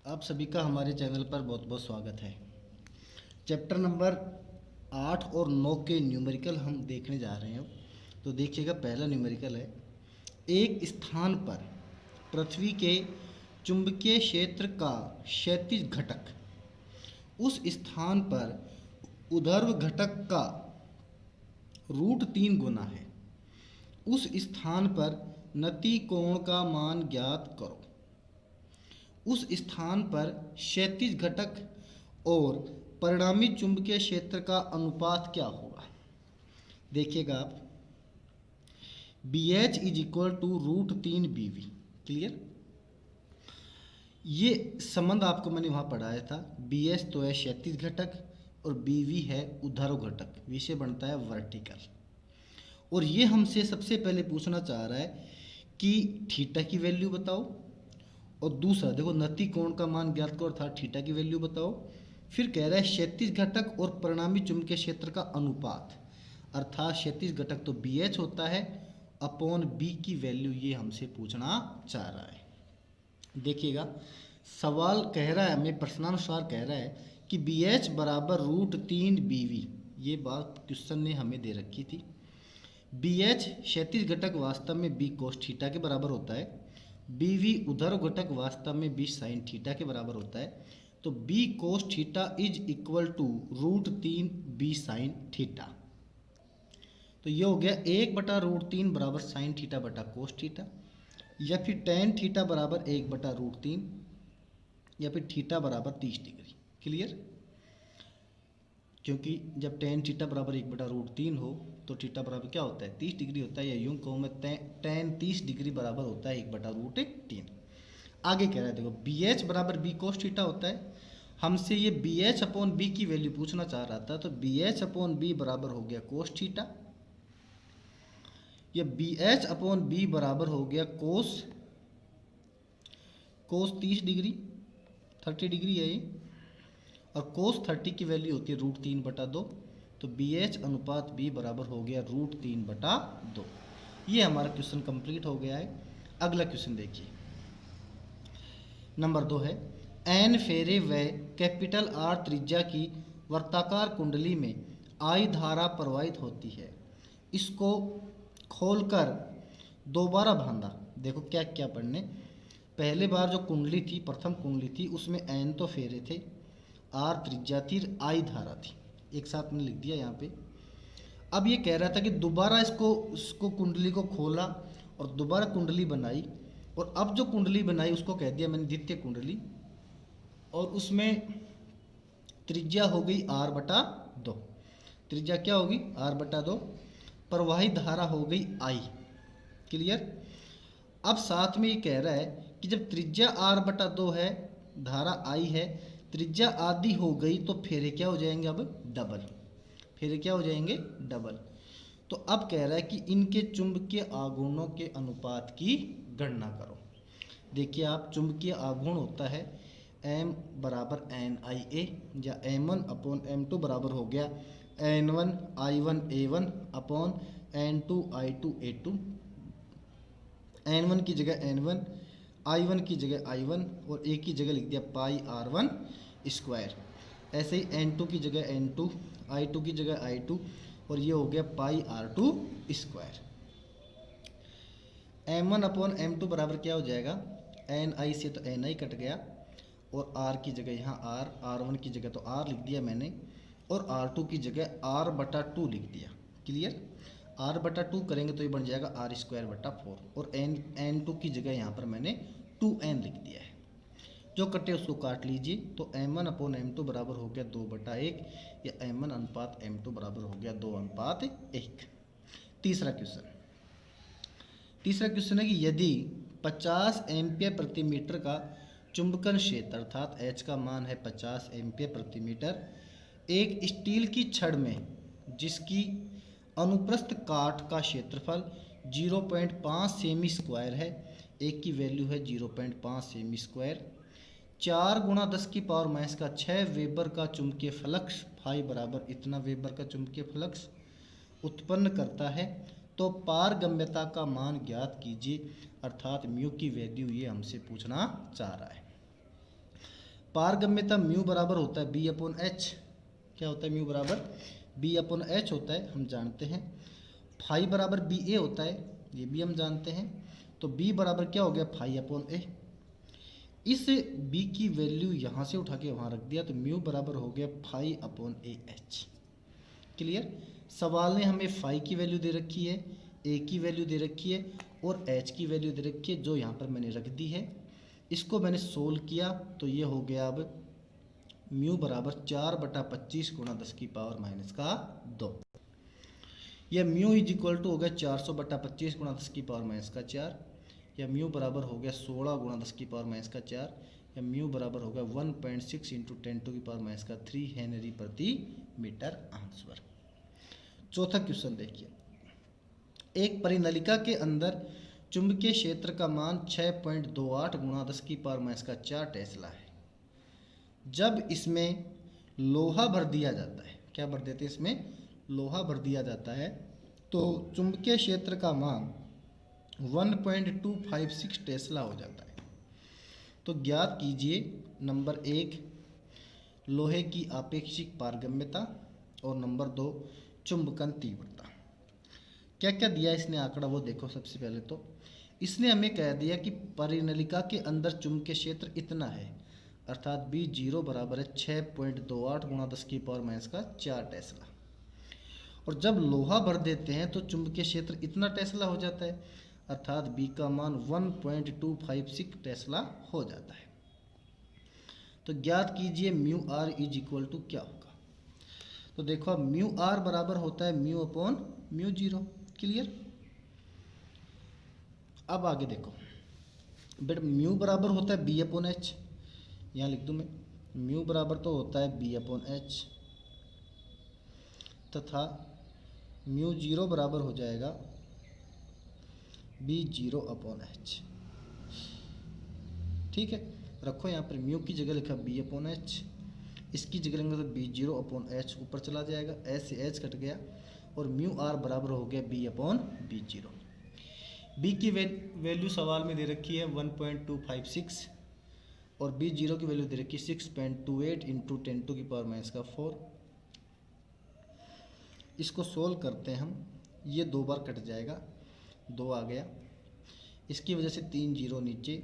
आप सभी का हमारे चैनल पर बहुत बहुत स्वागत है। चैप्टर नंबर 8 और 9 के न्यूमेरिकल हम देखने जा रहे हैं। तो देखिएगा, पहला न्यूमेरिकल है, एक स्थान पर पृथ्वी के चुंबकीय क्षेत्र का क्षैतिज घटक उस स्थान पर ऊर्ध्व घटक का √3 गुना है। उस स्थान पर नति कोण का मान ज्ञात करो। उस स्थान पर क्षैतिज घटक और परिणामी चुंबकीय क्षेत्र का अनुपात क्या होगा। देखिएगा आप, B H is equal to √3 BV। Clear, ये संबंध आपको मैंने वहाँ पढ़ाया था। बी एच तो है क्षैतिज घटक और BV है ऊर्ध्व घटक, विषय बनता है वर्टिकल। और ये हमसे सबसे पहले पूछना चाह रहा है कि थीटा की वैल्यू बताओ, और दूसरा देखो नति कोण का मान ज्ञात करो अर्थात थीटा की वैल्यू बताओ। फिर कह रहा है क्षैतिज घटक और परिणामी चुंबकीय क्षेत्र का अनुपात, अर्थात क्षैतिज घटक तो BH होता है अपॉन B की वैल्यू ये हमसे पूछना चाह रहा है। देखिएगा, सवाल कह रहा है, हमें प्रश्नानुसार कह रहा है कि BH बराबर √3 BV। ये बात क्वेश्चन ने हमें दे रखी थी। BH क्षैतिज घटक वास्तव में B कोस थीटा के बराबर होता है, BV ऊर्ध्व घटक वास्तव में B साइन थीटा के बराबर होता है। तो B cos theta is equal to √3 B sine theta. तो ये हो गया 1/√3 बराबर साइन थीटा बटा कोस थीटा, या फिर टेन थीटा बराबर 1/√3, या फिर थीटा बराबर 30 डिग्री। क्लियर, क्योंकि जब टेन थीटा बराबर 1/√3 हो तो थीटा बराबर क्या होता है, 30 डिग्री होता है, या यूं कहूँ मैं टेन 30 डिग्री बराबर होता है 1/√3। आगे कह रहा है, देखो BH बराबर B कोस थीटा होता है। हमसे ये BH अपॉन B की वैल्यू पूछना चाह रहा था, तो BH अपॉन B बराबर हो गया कोस थीटा, या BH अपॉन B बराबर हो गया कोस 30 डिग्री, 30 डिग्री है ये, और कोस 30 की वैल्यू होती है √3/2। तो BH अनुपात B बराबर हो गया √3/2। ये हमारा क्वेश्चन कंप्लीट हो गया है। अगला क्वेश्चन देखिए, नंबर 2 है, एन फेरे व कैपिटल R त्रिज्या की वर्ताकार कुंडली में I धारा प्रवाहित होती है। इसको खोलकर दोबारा बांधा। देखो क्या क्या पढ़ने, पहले बार जो कुंडली थी, प्रथम कुंडली थी, उसमें N तो फेरे थे, R त्रिज्या थी, I धारा थी। एक साथ में लिख दिया यहाँ पे। अब ये कह रहा था कि दोबारा इसको कुंडली को खोला और दोबारा कुंडली बनाई, और अब जो कुंडली बनाई उसको कह दिया मैंने द्वितीय कुंडली, और उसमें त्रिज्या हो गई R/2। त्रिज्या क्या होगी, R/2। प्रवाहित धारा हो गई I। क्लियर, अब साथ में ये कह रहा है कि जब त्रिज्या R/2 है, धारा I है, त्रिज्या आधी हो गई, तो फेरे क्या हो जाएंगे, अब डबल फेरे क्या हो जाएंगे, डबल। तो अब कह रहा है कि इनके चुंबकीय आघूर्णों के अनुपात की गणना करो। देखिए आप, चुंबकीय आघूर्ण होता है M बराबर NIA, या M1/M2 बराबर हो गया N1I1A1 अपॉन N2I2A2। N1 की जगह N1, I1 की जगह I1, और A की जगह लिख दिया πr1²। ऐसे ही N2 की जगह N2, I2 की जगह I2, और ये हो गया πr2²। M1/M2 बराबर क्या हो जाएगा, NI से तो NI कट गया, और R की जगह यहाँ R, R1 की जगह तो R लिख दिया मैंने, और R2 की जगह R/2 लिख दिया। क्लियर, R/2 करेंगे तो ये बन जाएगा R²/4, और N2 की जगह यहाँ पर मैंने 2N लिख दिया है। जो कटे उसको काट लीजिए, तो M1/M2 बराबर हो गया 2/1, या M1/M2 बराबर हो गया 2:1। तीसरा क्वेश्चन है कि यदि 50 एम्पियर प्रति मीटर का चुंबकन क्षेत्र, अर्थात H का मान है 50 एम्पियर प्रति मीटर, एक स्टील की छड़ में जिसकी अनुप्रस्थ काट का क्षेत्रफल 0.5 सेमी स्क्वायर है, एक की वैल्यू है 0.5 सेमी स्क्वायर, 4 × 10⁻⁻6 वेबर का चुंबकीय फ्लक्स, फाई बराबर इतना वेबर का चुंबकीय फ्लक्स उत्पन्न करता है, तो पारगम्यता का मान ज्ञात कीजिए, अर्थात म्यू की वैल्यू ये हमसे पूछना चाह रहा है। पारगम्यता म्यू बराबर होता है बी अपॉन एच। क्या होता है? म्यू बराबर बी अपॉन एच होता है, हम जानते हैं। फाई बराबर बी ए होता है, ये भी हम जानते हैं। तो बी बराबर क्या हो गया? फाई अपॉन ए। इस बी की वैल्यू यहाँ से उठा के वहाँ रख दिया, तो म्यू बराबर हो गया phi upon A H. Clear? सवाल ने हमें फाई की वैल्यू दे रखी है, ए की वैल्यू दे रखी है और एच की वैल्यू दे रखी है, जो यहाँ पर मैंने रख दी है। इसको मैंने सोल्व किया तो ये हो गया अब म्यू बराबर 4/25 गुणा 10 की पावर माइनस का 2। यह म्यू इज इक्वल टू हो गया 400/25 गुणा 10 की पावर माइनस का 4। या म्यू बराबर हो गया 16 गुणा 10 की पावर माइनस का 4। या म्यू बराबर हो गया 1.6 इंटू 10 टू की पावर माइनस का 3 हेनरी प्रति मीटर आंसर। चौथा क्वेश्चन देखिए, एक परिनलिका के अंदर चुंबकीय क्षेत्र का मान 6.28 गुणा 10 की पावर माइनस का 4 टेस्ला है। जब इसमें लोहा भर दिया जाता है, क्या भर देते हैं? इसमें लोहा भर दिया जाता है, तो चुंबकीय क्षेत्र का मान 1.256 टेस्ला हो जाता है। तो ज्ञात कीजिए नंबर 1 लोहे की आपेक्षिक पारगम्यता और नंबर 2 चुंबकन तीव्रता। क्या क्या दिया इसने आंकड़ा वो देखो। सबसे पहले तो इसने हमें कह दिया कि परिनलिका के अंदर चुंबकीय क्षेत्र इतना है, अर्थात बी जीरो बराबर है 6.28 गुणा 10 की पावर माइनस का 4 टेस्ला। और जब लोहा भर देते हैं तो चुंबकीय क्षेत्र इतना टेस्ला हो जाता है, अर्थात बी का मान 1.256 टेस्ला हो जाता है। तो ज्ञात कीजिए mu R is equal to क्या होगा। तो देखो अब म्यू आर बराबर होता है mu upon mu zero. Clear? अब आगे देखो बेटा, म्यू बराबर होता है बी अपॉन एच। यहाँ लिख दूँ मैं, म्यू बराबर तो होता है बी अपॉन एच तथा म्यू जीरो बराबर हो जाएगा बी जीरो अपॉन एच। ठीक है, रखो यहाँ पर म्यू की जगह लिखा बी अपॉन एच, इसकी जगह लेंगे तो बी जीरो अपॉन एच ऊपर चला जाएगा, एच से एच कट गया और म्यू आर बराबर हो गया B upon B zero. B की वैल्यू सवाल में दे रखी है 1.256 और बी जीरो की वैल्यू दे रखी है 6.28 इंटू 10 टू की पावर माइनस का 4। इसको सोल्व करते हैं हम, ये 2 बार कट जाएगा, 2 आ गया, इसकी वजह से 3 जीरो नीचे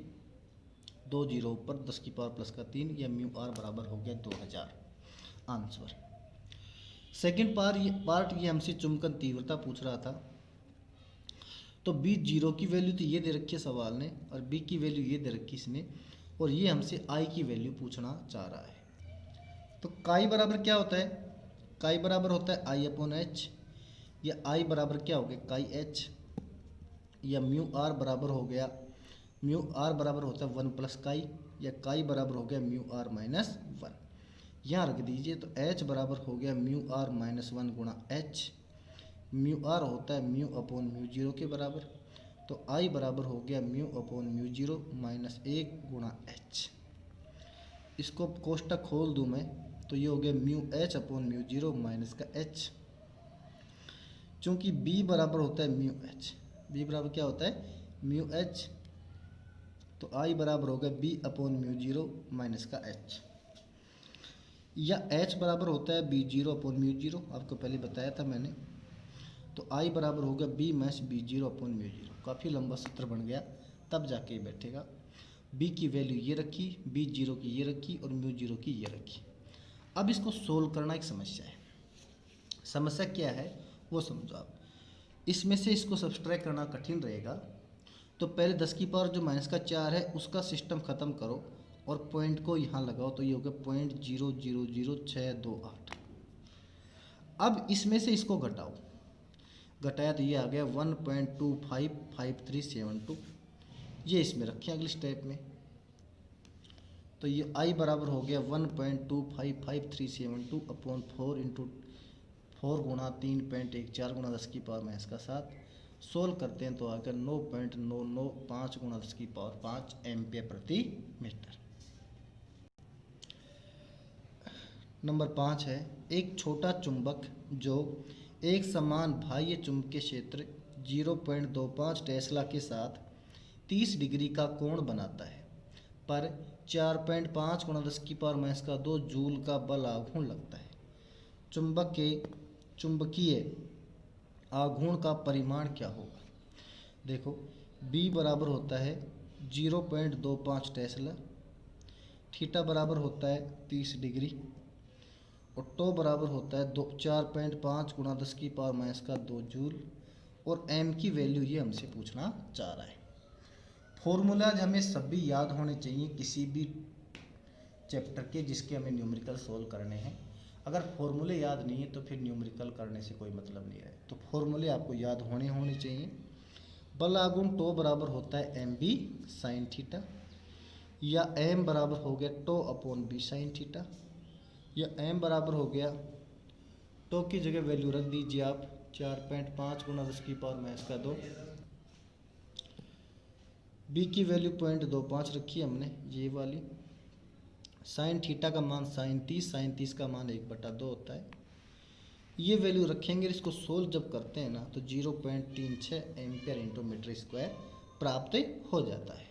2 जीरो ऊपर 10 की पावर प्लस का 3। या म्यू आर बराबर हो गया 2000 आंसर। सेकेंड पार्ट ये हमसे चुंबकन तीव्रता पूछ रहा था। तो बी जीरो की वैल्यू तो ये दे रखी है सवाल ने और बी की वैल्यू ये दे रखी इसने, और ये हमसे आई की वैल्यू पूछना चाह रहा है। तो काई बराबर क्या होता है? काई बराबर होता है आई अपॉन एच। या आई बराबर क्या हो गया? काई एच। या म्यू आर बराबर हो गया, म्यू आर बराबर होता है 1 प्लस काई। या काई बराबर हो गया म्यू आर माइनस 1। यहाँ रख दीजिए तो एच बराबर हो गया म्यू आर माइनस 1 गुणा एच। म्यू आर होता है म्यू अपॉन म्यू जीरो के बराबर, तो आई बराबर हो गया mu upon mu zero minus 1 गुणा एच। इसको कोष्टक खोल दूँ मैं तो ये हो गया mu H upon mu zero minus का एच। चूँकि बी बराबर होता है म्यू एच, बी बराबर क्या होता है? म्यू एच, तो आई बराबर हो गया B upon mu zero minus का एच। या एच बराबर होता है B zero upon mu zero, आपको पहले बताया था मैंने। तो आई बराबर हो गया बी मैच B zero upon mu zero. काफ़ी लंबा सूत्र बन गया, तब जाके बैठेगा। बी की वैल्यू ये रखी, बी जीरो की ये रखी और म्यू जीरो की ये रखी। अब इसको सोल्व करना एक समस्या है। समस्या क्या है वो समझो आप। इसमें से इसको सब्सट्रैक्ट करना कठिन रहेगा, तो पहले 10 की पावर जो माइनस का 4 है उसका सिस्टम ख़त्म करो और पॉइंट को यहाँ लगाओ, तो ये हो गया 0.0000628। अब इसमें से इसको घटाओ, घटाया तो ये आ गया 1.255372। ये इसमें रखें अगले स्टेप में, तो ये आई बराबर हो गया 1.255372 अपॉन 4 इंटू 4 गुणा 3.14 गुणा 10 की पावर माइनस का 7। सोल्व करते हैं तो आ गया 9.995 गुणा 10 की पावर 5 एम्पियर प्रति मीटर। नंबर 5 है, एक छोटा चुंबक जो एक समान बाह्य चुंबकीय क्षेत्र 0.25 टेस्ला के साथ 30 डिग्री का कोण बनाता है, पर 4.5 गुणा 10⁻⁻2 जूल का बल आघूर्ण लगता है। चुंबकीय आघूर्ण का परिमाण क्या होगा? देखो B बराबर होता है 0.25 टेस्ला, थीटा बराबर होता है 30 डिग्री और टो बराबर होता है 4.5 गुणा 10⁻2 जूल और m की वैल्यू ये हमसे पूछना चाह रहा है। फॉर्मूलाज हमें सभी याद होने चाहिए किसी भी चैप्टर के जिसके हमें न्यूमेरिकल सोल्व करने हैं। अगर फॉर्मूले याद नहीं है तो फिर न्यूमेरिकल करने से कोई मतलब नहीं है। तो फॉर्मूले आपको याद होने चाहिए। बल आघूर्ण टो बराबर होता है mb साइन थीटा, या m बराबर हो गया tau upon b sine theta, या m बराबर हो गया टो की जगह वैल्यू रख दीजिए आप 4.5 गुणा 10⁻2, b की वैल्यू 0.25 रखी हमने ये वाली, साइन थीटा का मान साइन 30 का मान 1/2 होता है। ये वैल्यू रखेंगे, इसको सोल्व जब करते हैं ना तो 0.36 एम्पियर इंटू मीटर स्क्वायर प्राप्त हो जाता है।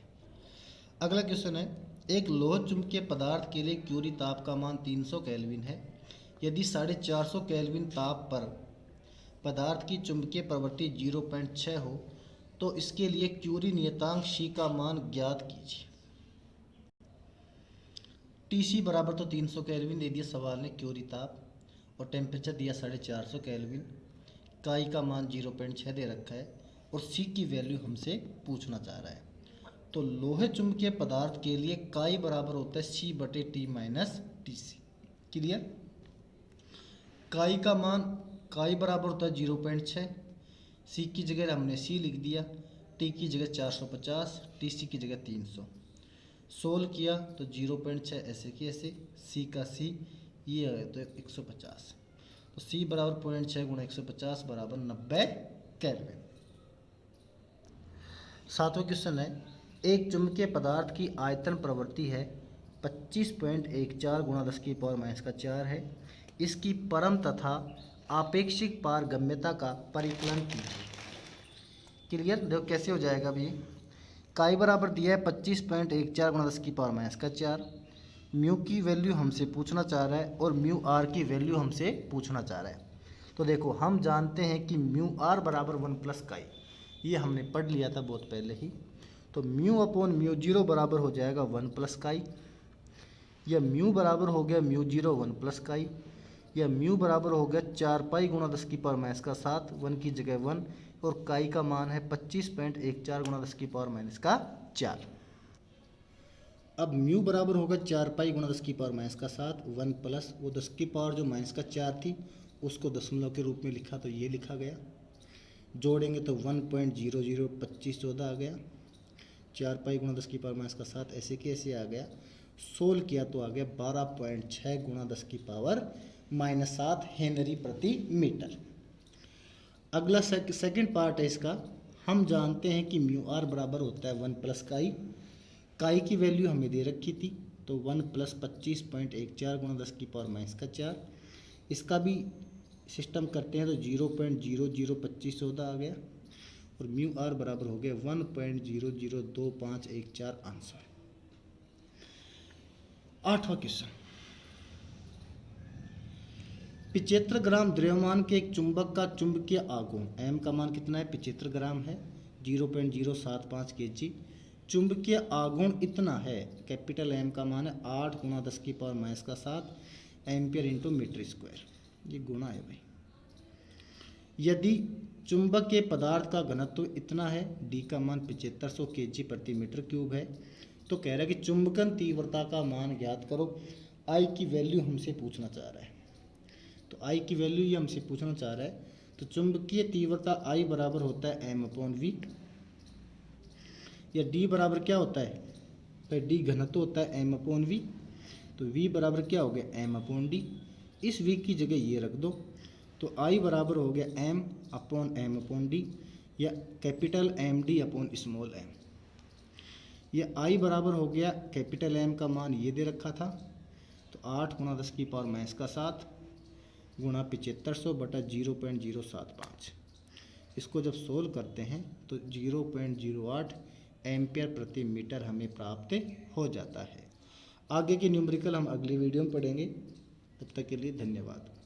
अगला क्वेश्चन है, एक लोह चुंबकीय पदार्थ के लिए क्यूरी ताप का मान 300 केल्विन है। यदि 450 केल्विन ताप पर पदार्थ की चुंबकीय प्रवृत्ति 0.6 हो तो इसके लिए क्यूरी नियतांक सी का मान ज्ञात कीजिए। टीसी बराबर तो 300 केल्विन दे दिया सवाल ने क्यूरी ताप, और टेम्परेचर दिया 450 केल्विन, काई का मान 0.6 दे रखा है और सी की वैल्यू हमसे पूछना चाह रहा है। तो लोहे चुंबकीय पदार्थ के लिए काई बराबर होता है सी बटे T minus T C. Clear? Chi बराबर होता है 0.6, सी की जगह हमने सी लिख दिया, टी की जगह 450, टी सी की जगह 300। सोल्व किया तो 0.6 ऐसे की ऐसे, सी का सी ये है तो 150, तो सी बराबर 0.6 गुणा 150 बराबर 90 केल्विन। सातवां क्वेश्चन है, एक चुंबकीय पदार्थ की आयतन प्रवृत्ति है 25.14 गुणा 10⁻⁴ है। इसकी परम तथा आपेक्षिक पारगम्यता का परिकलन कीजिए। क्लियर? देखो कैसे हो जाएगा अभी। काई बराबर दिया है 25.14 गुणा 10⁻⁴, म्यू की वैल्यू हमसे पूछना चाह रहा है और म्यू आर की वैल्यू हमसे पूछना चाह रहा है। तो देखो हम जानते हैं कि म्यू आर बराबर 1 प्लस काई, ये हमने पढ़ लिया था बहुत पहले ही। तो म्यू अपॉन म्यू जीरो बराबर हो जाएगा 1 प्लस काई, या म्यू बराबर हो गया म्यू जीरो 1 प्लस काई, या म्यू बराबर हो गया 4 पाई गुणा 10⁻⁷, 1 की जगह 1, और काई का मान है 25.14 गुणा 10⁻⁴। अब म्यू बराबर होगा 4 पाई गुणा 10⁻⁷, 1 प्लस वो 10 की पावर जो -4 थी उसको दशमलव के रूप में लिखा तो ये लिखा गया, जोड़ेंगे तो 1.002514 आ गया, 4 पाई गुणा 10⁻⁷ ऐसे के ऐसे आ गया, सोल्व किया तो आ गया 12.6 गुणा 10⁻⁻7 हेनरी प्रति मीटर। अगला सेकंड पार्ट है इसका। हम जानते हैं कि म्यू आर बराबर होता है 1 प्लस काई, काई की वैल्यू हमें दे रखी थी तो 1 प्लस 25.14 गुणा 10⁻⁴। इसका भी सिस्टम करते हैं तो 0.002514 आ गया, और म्यू आर बराबर हो गया 1.002514 आंसर। आठवां क्वेश्चन, 75 ग्राम द्रव्यमान के एक चुंबक का चुंबकीय आघूर्ण एम का मान कितना है? 75 ग्राम है, 0.075 kg। चुंबकीय आघूर्ण इतना है, कैपिटल एम का मान है 8 गुणा 10⁻⁷ एम्पियर इंटू मीटर स्क्वायर, ये गुणा है भाई। यदि चुंबकीय पदार्थ का घनत्व इतना है, डी का मान 7500 kg प्रति मीटर क्यूब है, तो कह रहा है कि चुंबकन तीव्रता का मान ज्ञात करो। आई की वैल्यू हमसे पूछना चाह रहा है, तो आई की वैल्यू ये हमसे पूछना चाह रहा है। तो चुंबकीय तीव्रता आई बराबर होता है एम अपॉन वी, या डी बराबर क्या होता है भाई, डी घनत्व होता है एम अपॉन वी, तो वी बराबर क्या हो गया एम अपॉन डी। इस वी की जगह ये रख दो, तो आई बराबर हो गया एम अपॉन डी, या capital M D upon small M. यह आई बराबर हो गया कैपिटल एम का मान ये दे रखा था, तो 8 गुणा 10⁻⁷ गुणा 7500 बटा 0.075। इसको जब सोल्व करते हैं तो 0.08 एम्पियर प्रति मीटर हमें प्राप्त हो जाता है। आगे के न्यूमेरिकल हम अगली वीडियो में पढ़ेंगे। तब तक के लिए धन्यवाद।